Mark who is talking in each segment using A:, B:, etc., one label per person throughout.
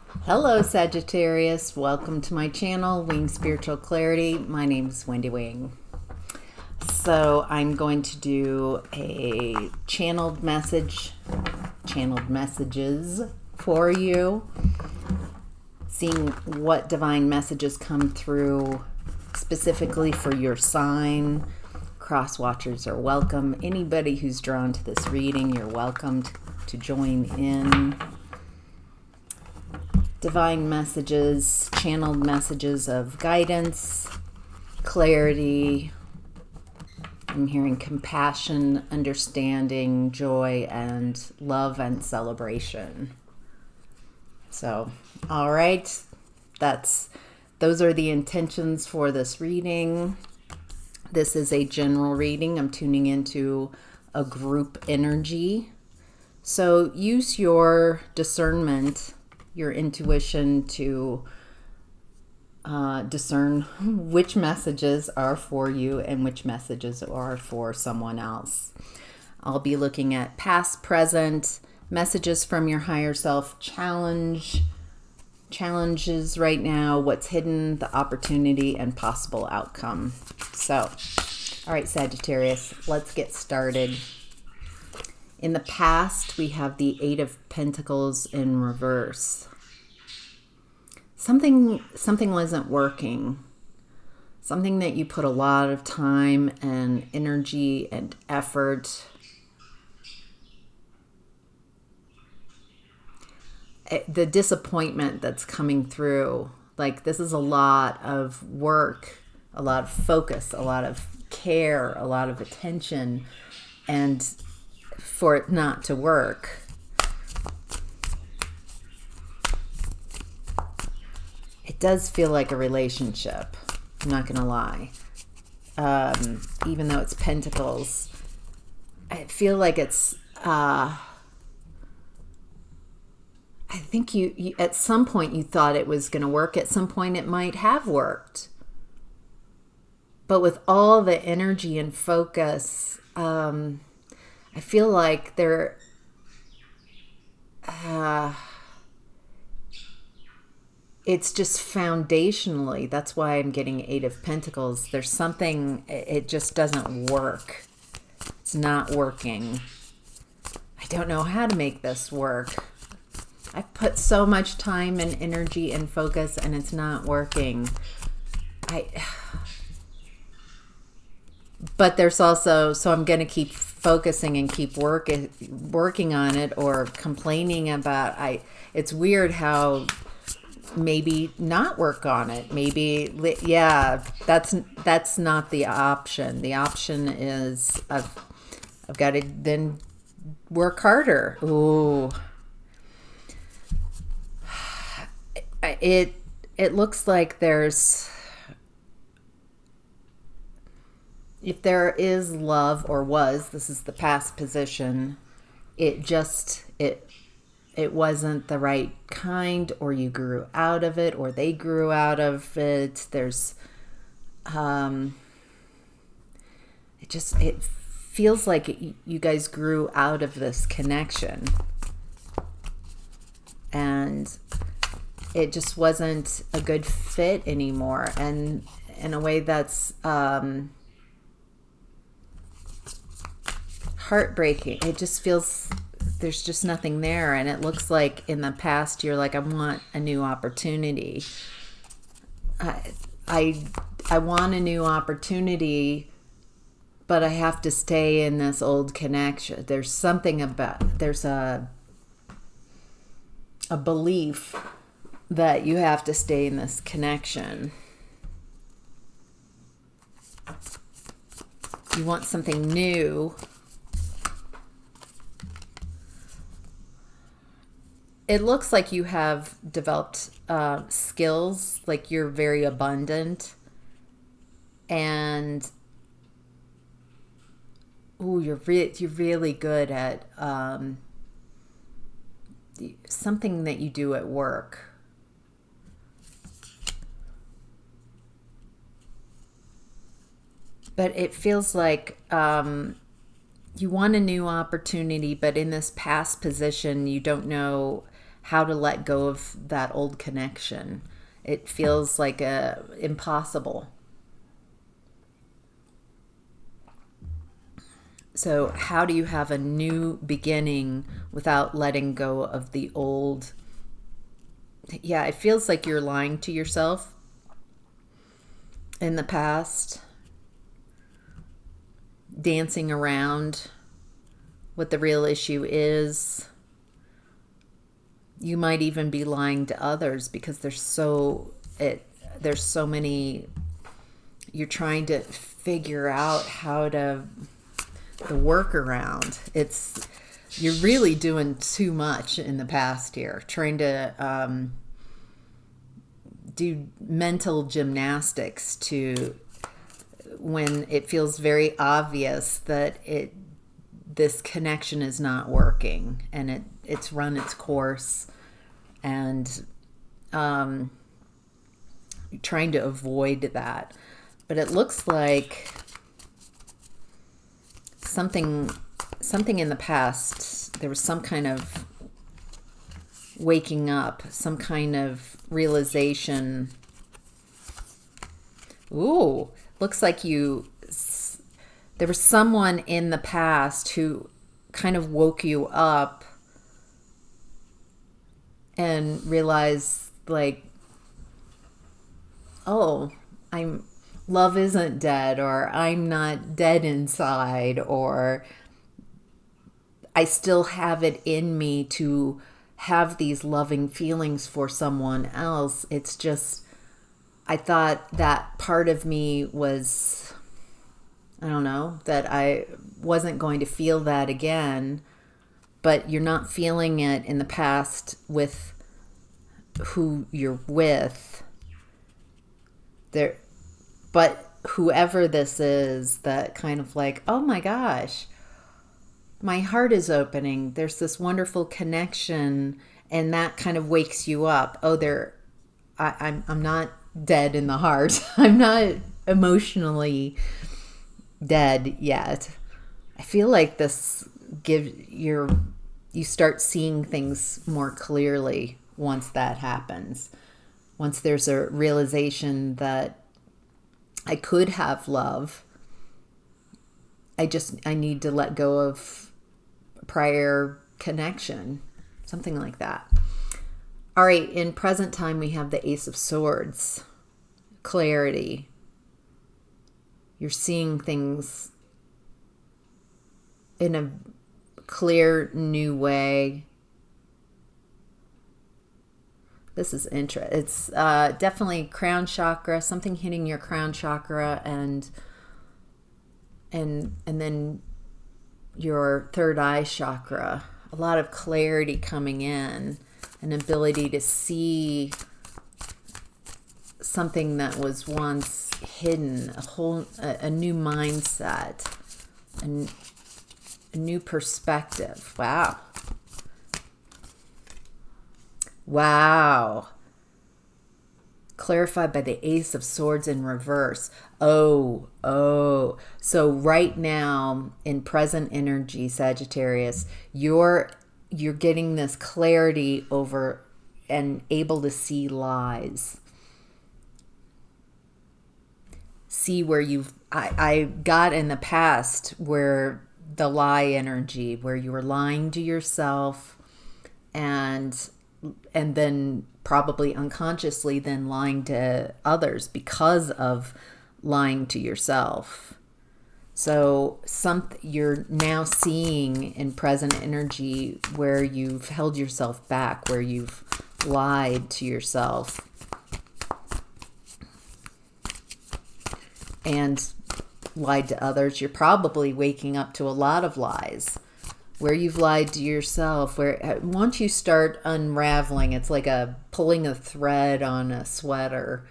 A: Hello Sagittarius, welcome to my channel, Wing Spiritual Clarity. My name is Wendy Wing. So I'm going to do a channeled messages for you, seeing what divine messages come through specifically for your sign. Cross watchers are welcome. Anybody who's drawn to this reading, you're welcome to join in. Divine messages, channeled messages of guidance, clarity. I'm hearing compassion, understanding, joy, and love and celebration. So, all right, those are the intentions for this reading. This is a general reading. I'm tuning into a group energy. So use your discernment, your intuition to discern which messages are for you and which messages are for someone else. I'll be looking at past, present, messages from your higher self, challenges right now, what's hidden, the opportunity, and possible outcome. So, all right, Sagittarius, let's get started. In the past, we have the Eight of Pentacles in reverse. Something wasn't working. Something that you put a lot of time and energy and effort. The disappointment that's coming through, like this is a lot of work, a lot of focus, a lot of care, a lot of attention, and for it not to work. It does feel like a relationship, I'm not gonna lie. Even though it's Pentacles, I feel like it's I think you at some point you thought it was going to work. At some point it might have worked. But with all the energy and focus, I feel like it's just foundationally. That's why I'm getting Eight of Pentacles. There's something, it just doesn't work. It's not working. I don't know how to make this work. I've put so much time and energy and focus and it's not working. But there's also, so I'm going to keep focusing and keep working on it or complaining about, it's weird how maybe not work on it. Maybe, yeah, that's not the option. The option is I've got to then work harder. Ooh. It looks like if there is love or was, this is the past position, it wasn't the right kind, or you grew out of it, or they grew out of it. There's it feels like you guys grew out of this connection, and it just wasn't a good fit anymore, and in a way that's heartbreaking. It just feels there's just nothing there, and it looks like in the past you're like, I want a new opportunity. I want a new opportunity, but I have to stay in this old connection. There's something about, there's a belief that you have to stay in this connection. You want something new. It looks like you have developed skills, like you're very abundant, and you're really good at something that you do at work. But it feels like you want a new opportunity, but in this past position, you don't know how to let go of that old connection. It feels like impossible. So how do you have a new beginning without letting go of the old? Yeah, it feels like you're lying to yourself in the past, dancing around what the real issue is. You might even be lying to others because there's so many. You're trying to figure out how to the workaround. You're really doing too much in the past here, trying to do mental gymnastics to when it feels very obvious that this connection is not working and it's run its course, and trying to avoid that. But it looks like something in the past, there was some kind of waking up, some kind of realization. Ooh, looks like there was someone in the past who kind of woke you up and realized, like, oh, love isn't dead, or I'm not dead inside, or I still have it in me to have these loving feelings for someone else. It's just, I thought that part of me was, I don't know, that I wasn't going to feel that again, but you're not feeling it in the past with who you're with. But whoever this is, that kind of like, oh my gosh, my heart is opening. There's this wonderful connection, and that kind of wakes you up. Oh, I'm not dead in the heart. I'm not emotionally dead yet. I feel like this you start seeing things more clearly once that happens. Once there's a realization that I could have love, I need to let go of prior connection, something like that. All right, in present time, we have the Ace of Swords, clarity. You're seeing things in a clear, new way. This is interesting. It's definitely crown chakra, something hitting your crown chakra, and then your third eye chakra. A lot of clarity coming in, an ability to see something that was once hidden, a new mindset, a new perspective. Wow. Clarified by the Ace of Swords in reverse. Oh. So right now, in present energy, Sagittarius, you're getting this clarity over and able to see lies. See where I got in the past where the lie energy, where you were lying to yourself and then probably unconsciously then lying to others because of lying to yourself. So you're now seeing in present energy where you've held yourself back, where you've lied to yourself and lied to others. You're probably waking up to a lot of lies where you've lied to yourself, where once you start unraveling, it's like pulling a thread on a sweater.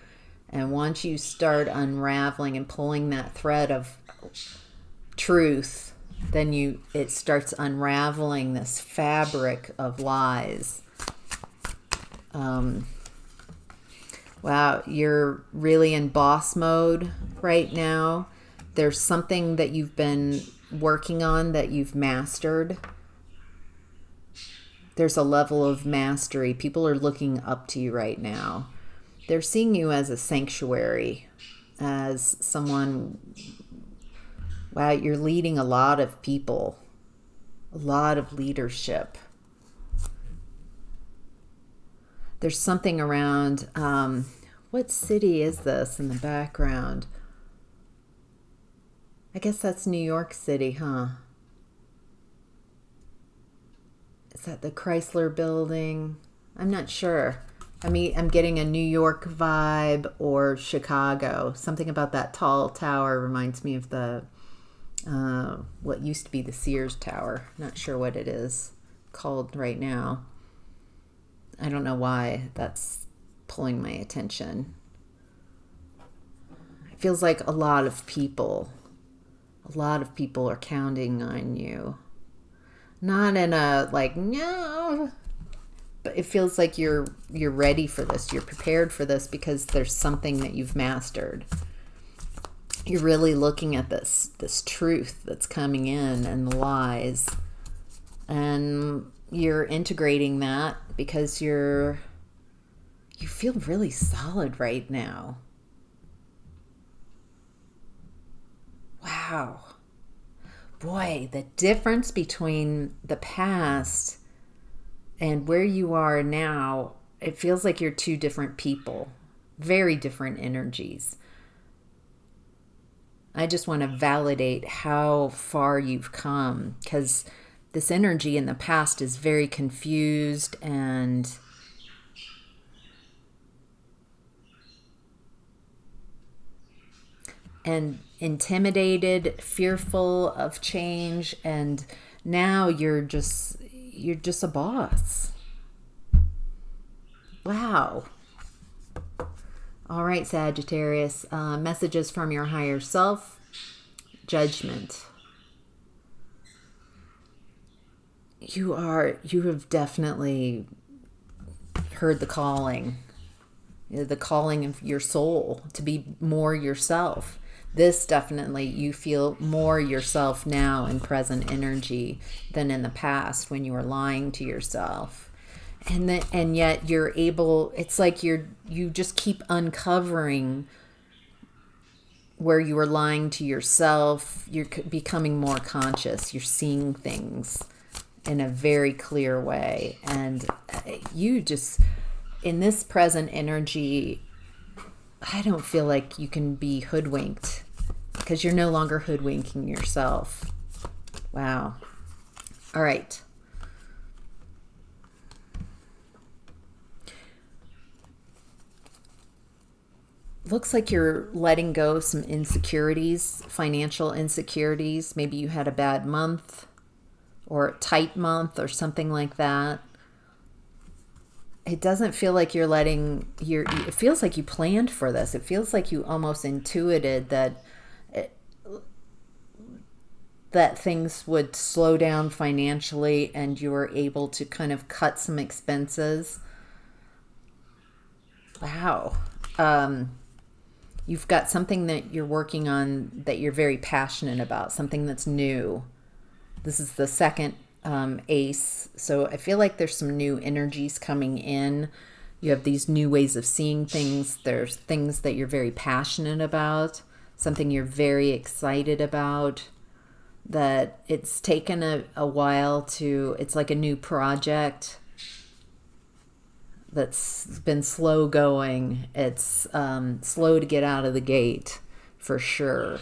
A: And once you start unraveling and pulling that thread of truth, then it starts unraveling this fabric of lies. Wow, you're really in boss mode right now. There's something that you've been working on that you've mastered. There's a level of mastery. People are looking up to you right now. They're seeing you as a sanctuary, as someone, wow, you're leading a lot of people, a lot of leadership. There's something around, what city is this in the background? I guess that's New York City, huh? Is that the Chrysler Building? I'm not sure. I mean, I'm getting a New York vibe or Chicago. Something about that tall tower reminds me of the what used to be the Sears Tower. Not sure what it is called right now. I don't know why that's pulling my attention. It feels like a lot of people are counting on you. Not in a like, no, but it feels like you're ready for this. You're prepared for this because there's something that you've mastered. You're really looking at this truth that's coming in and the lies. And you're integrating that because you feel really solid right now. Wow. Boy, the difference between the past and where you are now, it feels like you're two different people, very different energies. I just want to validate how far you've come, because this energy in the past is very confused and intimidated, fearful of change, and now you're just a boss. Wow. All right, Sagittarius, messages from your higher self. Judgment. You have definitely heard the calling of your soul to be more yourself. This definitely, you feel more yourself now in present energy than in the past when you were lying to yourself. And yet you're able, it's like you just keep uncovering where you were lying to yourself. You're becoming more conscious. You're seeing things in a very clear way. And you just, in this present energy, I don't feel like you can be hoodwinked because you're no longer hoodwinking yourself. Wow. All right. Looks like you're letting go some insecurities, financial insecurities. Maybe you had a bad month or a tight month or something like that. It doesn't feel like you're it feels like you planned for this. It feels like you almost intuited that things would slow down financially and you were able to kind of cut some expenses. Wow. You've got something that you're working on that you're very passionate about, something that's new. This is the second ace. So I feel like there's some new energies coming in. You have these new ways of seeing things. There's things that you're very passionate about, something you're very excited about, that it's taken a while to, it's like a new project that's been slow going. It's slow to get out of the gate for sure.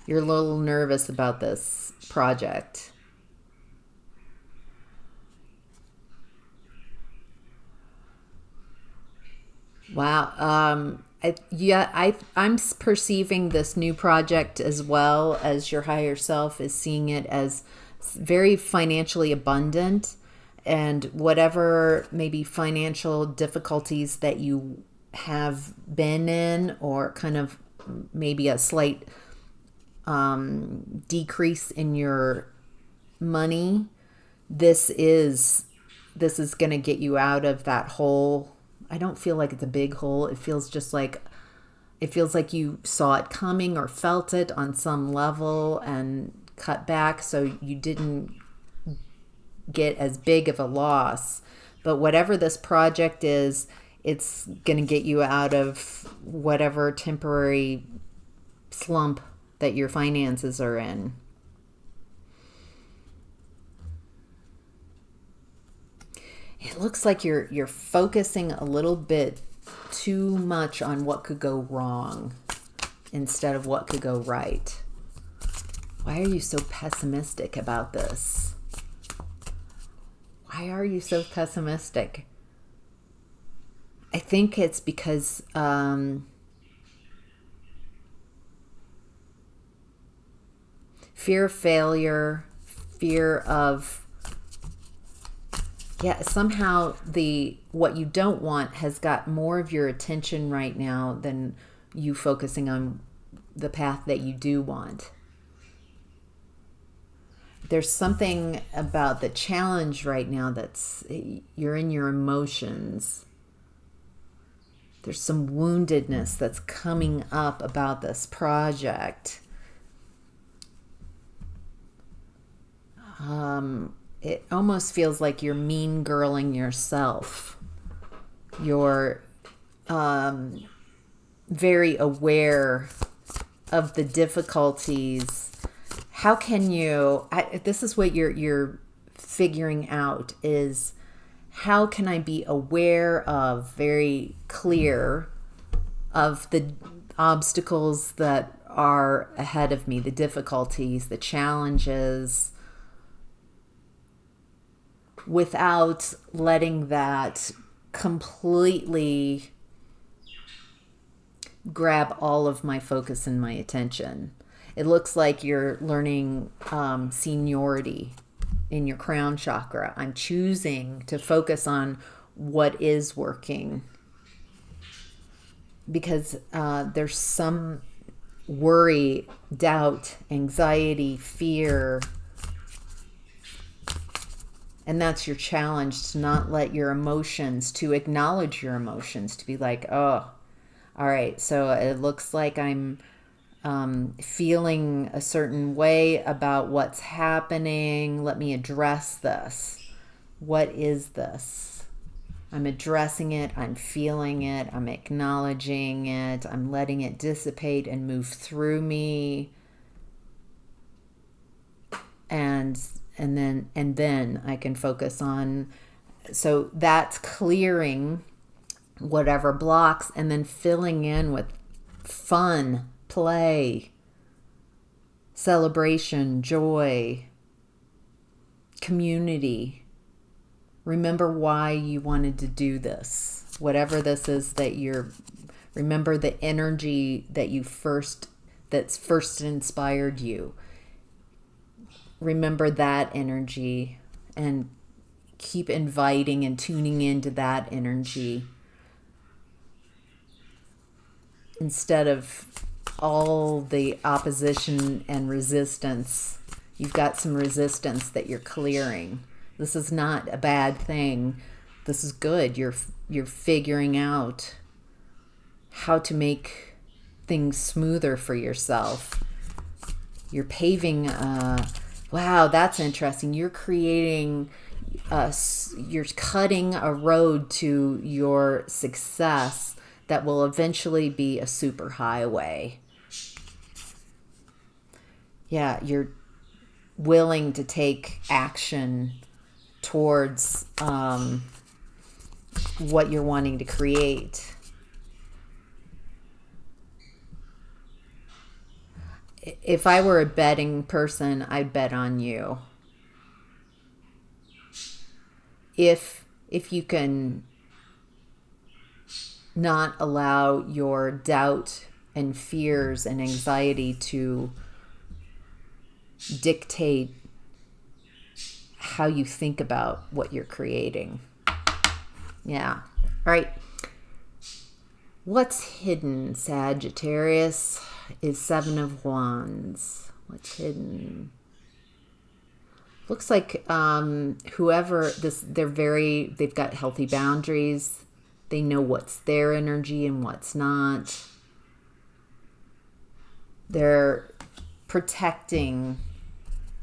A: You're a little nervous about this project. Wow. I'm perceiving this new project as well as your higher self is seeing it as very financially abundant, and whatever maybe financial difficulties that you have been in, or kind of maybe a slight decrease in your money, this is going to get you out of that hole. I don't feel like it's a big hole. It feels just like it feels like you saw it coming or felt it on some level and cut back so you didn't get as big of a loss. But whatever this project is, it's going to get you out of whatever temporary slump that your finances are in. It looks like you're focusing a little bit too much on what could go wrong instead of what could go right. Why are you so pessimistic about this? Why are you so pessimistic? I think it's because fear of failure, fear of somehow what you don't want has got more of your attention right now than you focusing on the path that you do want. There's something about the challenge right now you're in your emotions. There's some woundedness that's coming up about this project. It almost feels like you're mean girling yourself. You're very aware of the difficulties. How can you, this is what you're figuring out, is how can I be aware of, very clear, of the obstacles that are ahead of me, the difficulties, the challenges, without letting that completely grab all of my focus and my attention. It looks like you're learning seniority in your crown chakra. I'm choosing to focus on what is working because there's some worry, doubt, anxiety, fear. And that's your challenge, to not let your emotions, to acknowledge your emotions, to be like, oh, all right, so it looks like I'm feeling a certain way about what's happening. Let me address this. What is this? I'm addressing it. I'm feeling it. I'm acknowledging it. I'm letting it dissipate and move through me. And then I can focus on, so that's clearing whatever blocks and then filling in with fun, play, celebration, joy, community. Remember why you wanted to do this. Whatever this is remember the energy that's first inspired you. Remember that energy and keep inviting and tuning into that energy instead of all the opposition and resistance. You've got some resistance that you're clearing. This is not a bad thing. This is good. You're figuring out how to make things smoother for yourself. You're paving wow, that's interesting. You're creating, you're cutting a road to your success that will eventually be a superhighway. Yeah, you're willing to take action towards what you're wanting to create. If I were a betting person, I'd bet on you. If you can not allow your doubt and fears and anxiety to dictate how you think about what you're creating. Yeah. All right. What's hidden, Sagittarius, is Seven of Wands. What's hidden? Looks like they've got healthy boundaries. They know what's their energy and what's not. They're protecting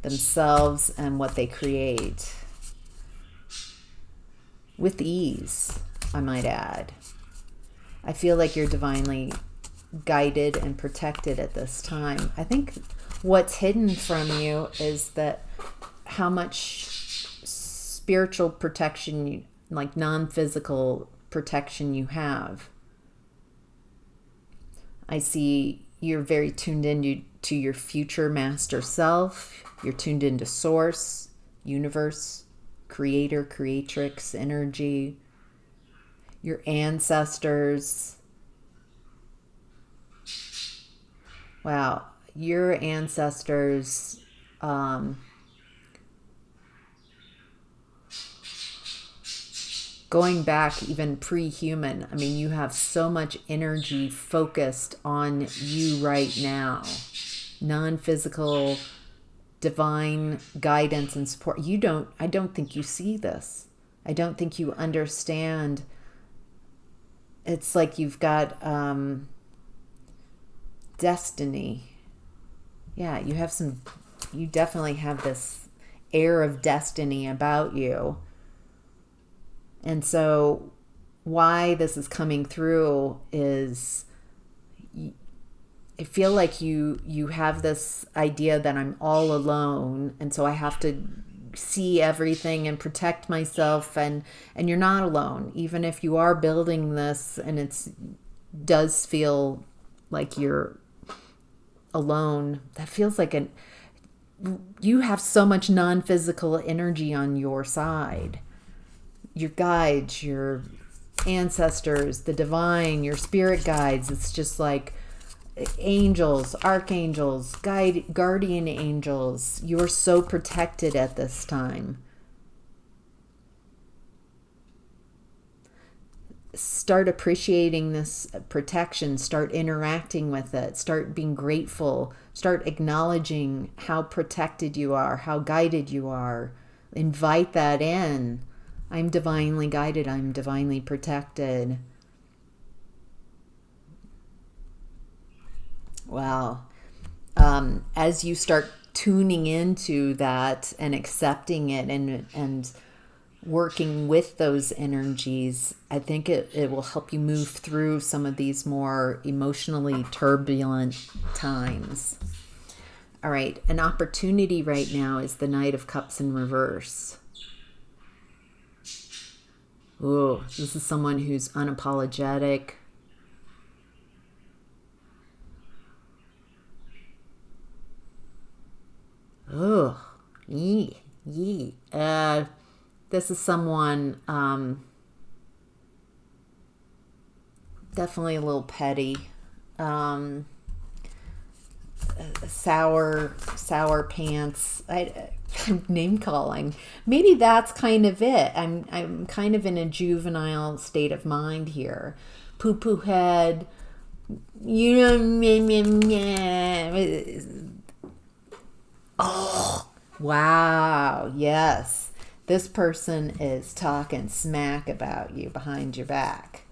A: themselves and what they create with ease, I might add. I feel like you're divinely guided and protected at this time. I think what's hidden from you is that how much spiritual protection, like non-physical protection, you have. I see you're very tuned into your future master self. You're tuned into source, universe, creator, creatrix energy, your ancestors. Wow, your ancestors, going back even pre-human. I mean, you have so much energy focused on you right now. Non-physical, divine guidance and support. I don't think you see this. I don't think you understand. It's like you've got destiny. Yeah, you definitely have this air of destiny about you. And so why this is coming through is I feel like you have this idea that I'm all alone, and so I have to see everything and protect myself, and you're not alone. Even if you are building this and it does feel like you're alone, that feels like you have so much non-physical energy on your side. Your guides, your ancestors, the divine, your spirit guides. It's just like angels, archangels, guardian angels. You're so protected at this time. Start appreciating this protection. Start interacting with it. Start being grateful. Start acknowledging how protected you are, how guided you are. Invite that in. I'm divinely guided. I'm divinely protected. Wow. As you start tuning into that and accepting it and working with those energies, I think it will help you move through some of these more emotionally turbulent times. All right. An opportunity right now is the Knight of Cups in reverse. Ooh, this is someone who's unapologetic. Oh, yee. This is someone definitely a little petty. Sour pants. I'm name calling. Maybe that's kind of it. I'm kind of in a juvenile state of mind here. Poo poo head. Oh, wow. Yes. This person is talking smack about you behind your back.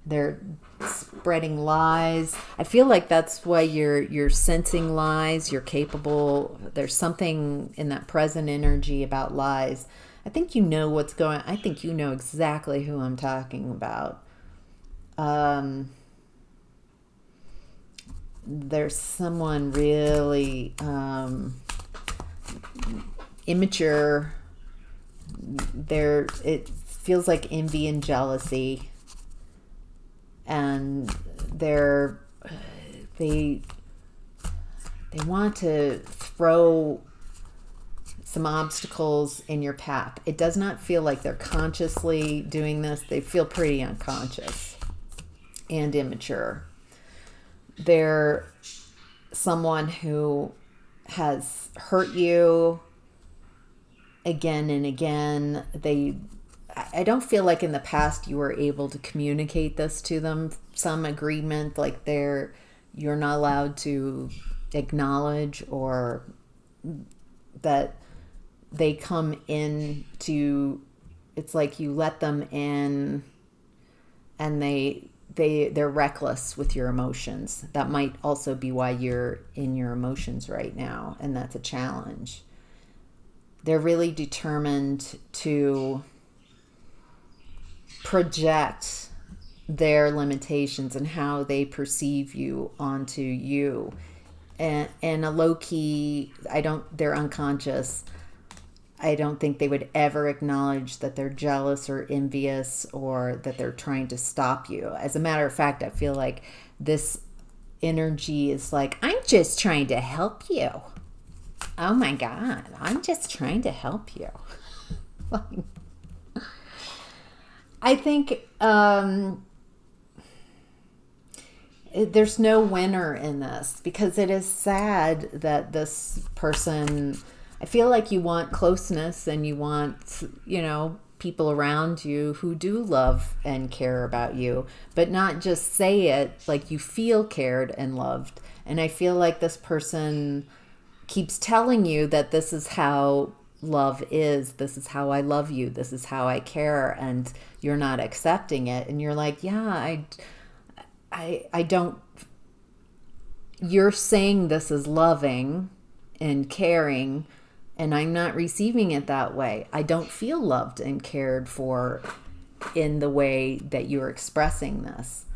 A: They're spreading lies. I feel like that's why you're sensing lies. You're capable. There's something in that present energy about lies. I think you know what's going on. I think you know exactly who I'm talking about. There's someone really immature. It feels like envy and jealousy. And they want to throw some obstacles in your path. It does not feel like they're consciously doing this. They feel pretty unconscious and immature. They're someone who has hurt you again and again. I don't feel like in the past you were able to communicate this to them, some agreement, like you're not allowed to acknowledge, or that they come in to, it's like you let them in and they they're reckless with your emotions. That might also be why you're in your emotions right now, and that's a challenge. They're really determined to project their limitations and how they perceive you onto you. And a low-key, they're unconscious. I don't think they would ever acknowledge that they're jealous or envious or that they're trying to stop you. As a matter of fact, I feel like this energy is like, I'm just trying to help you. Oh my God, I'm just trying to help you. I think there's no winner in this, because it is sad that this person, I feel like you want closeness and you want, people around you who do love and care about you, but not just say it, like you feel cared and loved. And I feel like this person keeps telling you that this is how love is. This is how I love you. This is how I care. And you're not accepting it. And you're like, yeah, I don't, you're saying this is loving and caring, and I'm not receiving it that way. I don't feel loved and cared for in the way that you're expressing this.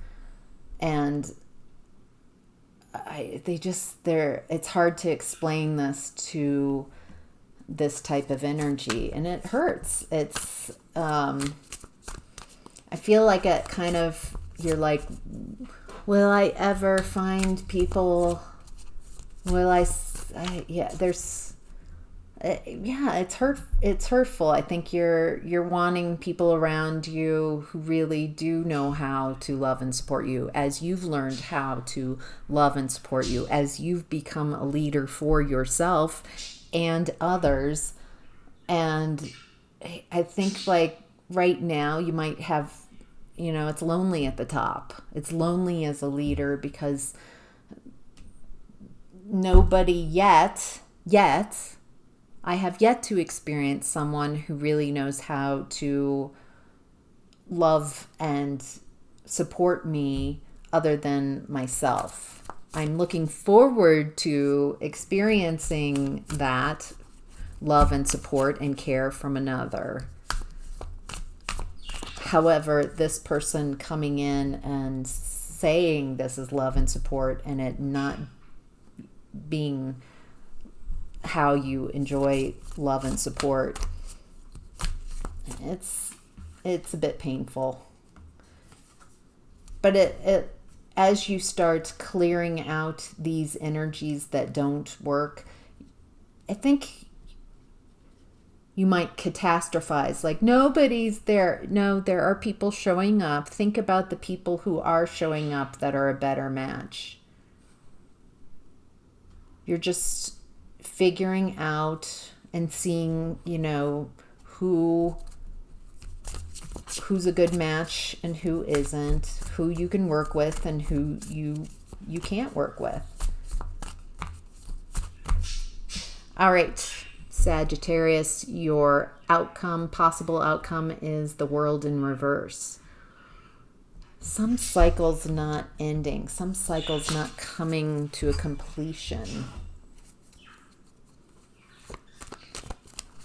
A: And it's hard to explain this to this type of energy, and it hurts. It's, I feel like it kind of, you're like, will I ever find people? Will it's hurtful. I think you're wanting people around you who really do know how to love and support you, as you've learned how to love and support you, as you've become a leader for yourself and others. And I think like right now you might have, it's lonely at the top. It's lonely as a leader because nobody yet, I have yet to experience someone who really knows how to love and support me other than myself. I'm looking forward to experiencing that love and support and care from another. However, this person coming in and saying this is love and support and it not being how you enjoy love and support, it's a bit painful. But it as you start clearing out these energies that don't work, I think you might catastrophize, like nobody's there. No, there are people showing up. Think about the people who are showing up that are a better match. You're just figuring out and seeing, who's a good match and who isn't, who you can work with and who you can't work with. All right, Sagittarius, your possible outcome is the World in reverse. Some cycles not ending, some cycles not coming to a completion.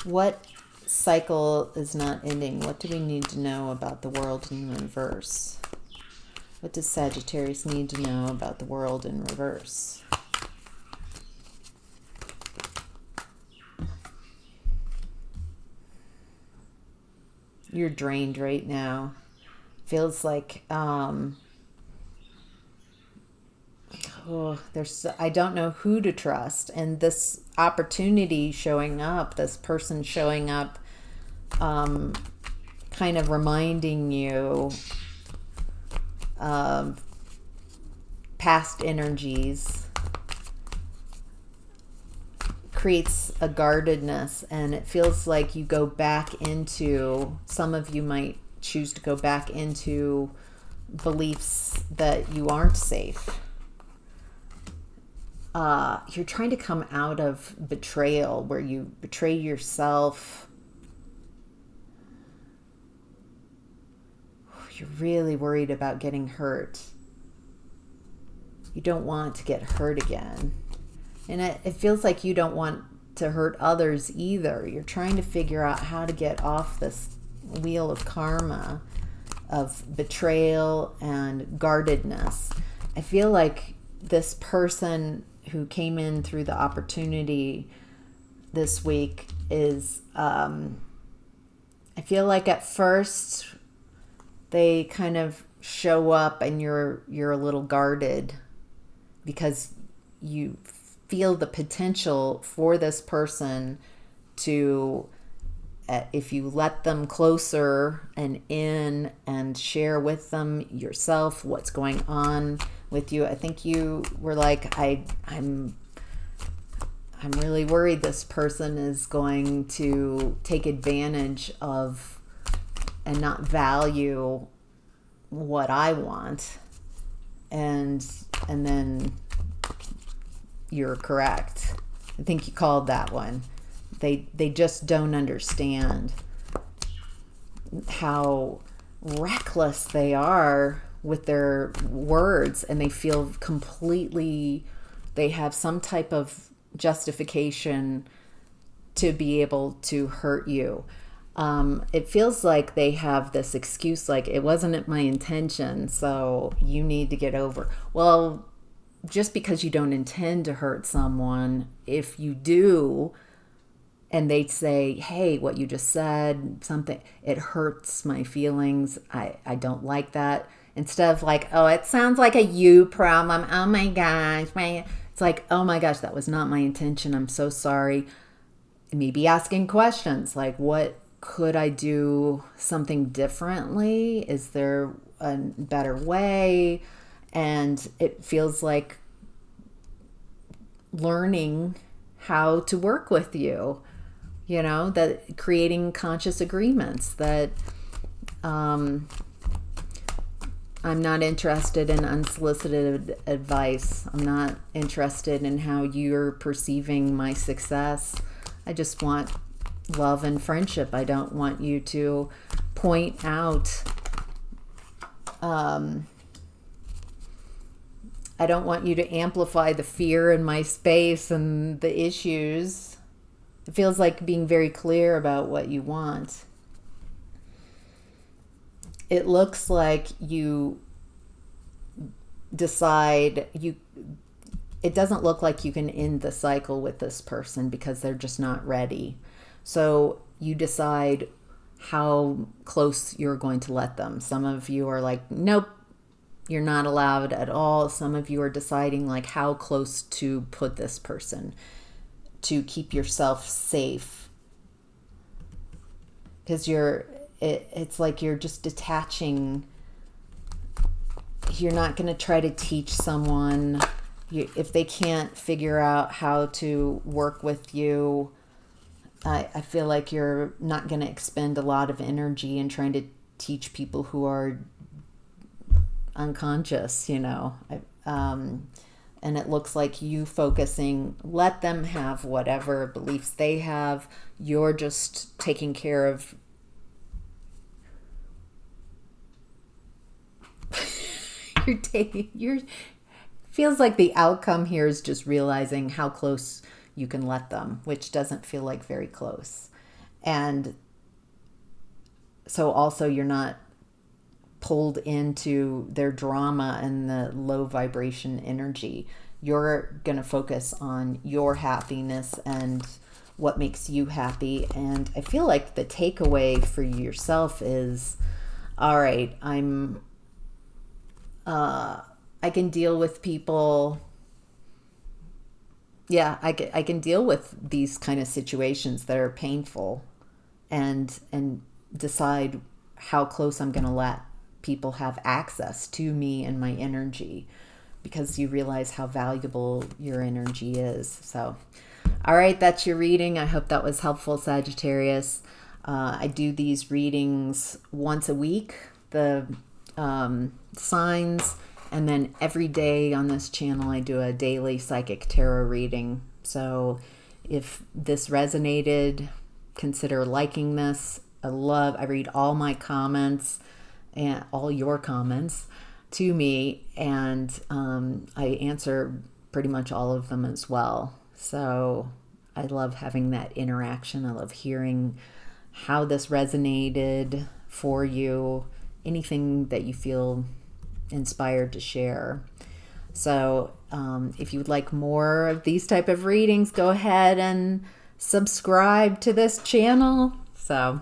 A: What cycle is not ending? What do we need to know about the World in reverse? What does Sagittarius need to know about the World in reverse? You're drained right now. Feels like I don't know who to trust, and this opportunity showing up, this person showing up, kind of reminding you of past energies, creates a guardedness, and it feels like you go back into, some of you might choose to go back into beliefs that you aren't safe. You're trying to come out of betrayal, where you betray yourself. you're really worried about getting hurt. You don't want to get hurt again. And it feels like you don't want to hurt others either. You're trying to figure out how to get off this wheel of karma, of betrayal and guardedness. I feel like this person who came in through the opportunity this week is, I feel like at first they kind of show up and you're a little guarded because you feel the potential for this person to, if you let them closer and in and share with them yourself what's going on with you. I think you were like, I'm really worried this person is going to take advantage of and not value what I want. And then you're correct. I think you called that one. They just don't understand how reckless they are with their words, and they feel completely, they have some type of justification to be able to hurt you. It feels like they have this excuse, like, it wasn't my intention, so you need to get over. Well, just because you don't intend to hurt someone, if you do, and they say, hey, what you just said, something, it hurts my feelings, I don't like that. Instead of like, oh, it sounds like a you problem, oh my gosh, it's like, oh my gosh, that was not my intention, I'm so sorry. Maybe asking questions like, what could I do something differently? Is there a better way? And it feels like learning how to work with you, that creating conscious agreements that I'm not interested in unsolicited advice. I'm not interested in how you're perceiving my success. I just want love and friendship. I don't want you to point out, I don't want you to amplify the fear in my space and the issues. It feels like being very clear about what you want. It looks like you decide, it doesn't look like you can end the cycle with this person because they're just not ready. So you decide how close you're going to let them. Some of you are like, nope, you're not allowed at all. Some of you are deciding like how close to put this person to keep yourself safe. Because it's like you're just detaching. You're not going to try to teach someone. If they can't figure out how to work with you, I feel like you're not going to expend a lot of energy in trying to teach people who are unconscious, and it looks like you focusing, let them have whatever beliefs they have. You're just taking care of feels like the outcome here is just realizing how close you can let them, which doesn't feel like very close. And so also you're not pulled into their drama and the low vibration energy. You're going to focus on your happiness and what makes you happy. And I feel like the takeaway for yourself is, all right, I can deal with people. Yeah, I can deal with these kind of situations that are painful and decide how close I'm going to let people have access to me and my energy, because you realize how valuable your energy is. So, all right, that's your reading. I hope that was helpful, Sagittarius. I do these readings once a week, the signs, and then every day on this channel I do a daily psychic tarot reading. So if this resonated, consider liking this. I read all my comments, and all your comments to me, and I answer pretty much all of them as well. So I love having that interaction. I love hearing how this resonated for you, anything that you feel inspired to share. So if you'd like more of these type of readings, go ahead and subscribe to this channel. So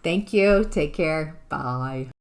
A: thank you. Take care. Bye.